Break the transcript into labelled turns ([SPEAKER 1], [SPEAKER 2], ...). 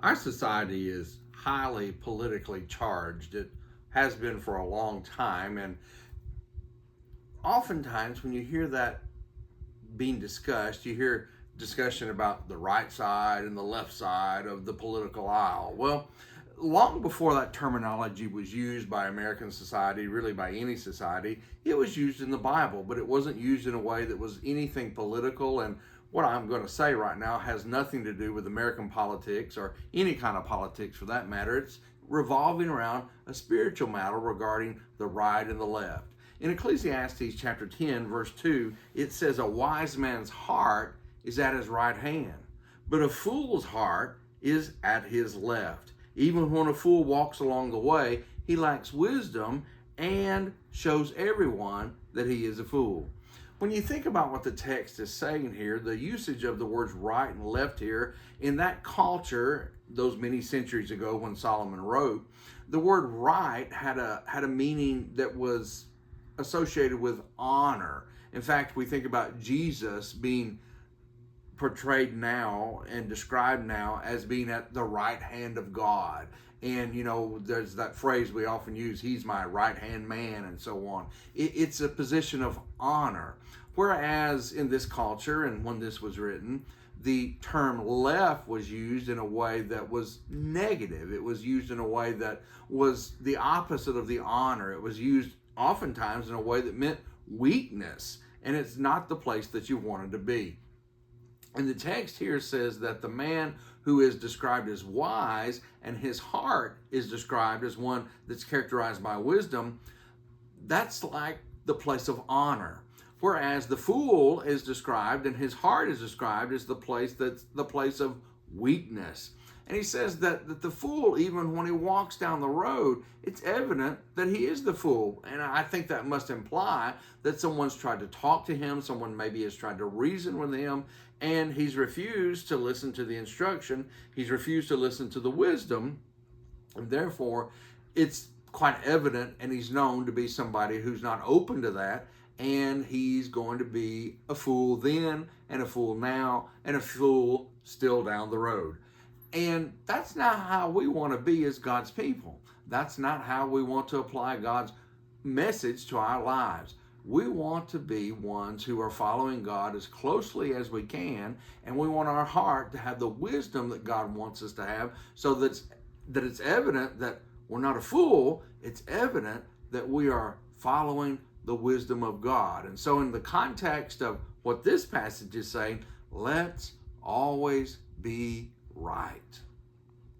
[SPEAKER 1] Our society is highly politically charged. It has been for a long time. And oftentimes, when you hear that being discussed, you hear discussion about the right side and the left side of the political aisle. Well, long before that terminology was used by American society, really by any society, it was used in the Bible, but it wasn't used in a way that was anything political. And what I'm going to say right now has nothing to do with American politics or any kind of politics for that matter. It's revolving around a spiritual matter regarding the right and the left. In Ecclesiastes chapter 10, verse 2, it says, "A wise man's heart is at his right hand, but a fool's heart is at his left. Even when a fool walks along the way, he lacks wisdom and shows everyone that he is a fool." When you think about what the text is saying here, the usage of the words right and left here, in that culture, those many centuries ago when Solomon wrote, the word right had a meaning that was associated with honor. In fact, we think about Jesus being portrayed now and described now as being at the right hand of God. And, there's that phrase we often use, "He's my right hand man," and so on. It's a position of honor. Whereas in this culture, and when this was written, the term left was used in a way that was negative. It was used in a way that was the opposite of the honor. It was used oftentimes in a way that meant weakness, and it's not the place that you wanted to be. And the text here says that the man who is described as wise and his heart is described as one that's characterized by wisdom, that's like the place of honor. Whereas the fool is described and his heart is described as the place that's the place of weakness. And he says that the fool, even when he walks down the road, it's evident that he is the fool. And I think that must imply that someone's tried to talk to him, someone maybe has tried to reason with him, and he's refused to listen to the instruction. He's refused to listen to the wisdom. And therefore, it's quite evident, and he's known to be somebody who's not open to that. And he's going to be a fool then, and a fool now, and a fool still down the road. And that's not how we want to be as God's people. That's not how we want to apply God's message to our lives. We want to be ones who are following God as closely as we can, and we want our heart to have the wisdom that God wants us to have, so that it's evident that we're not a fool. It's evident that we are following the wisdom of God. And so in the context of what this passage is saying, let's always be right.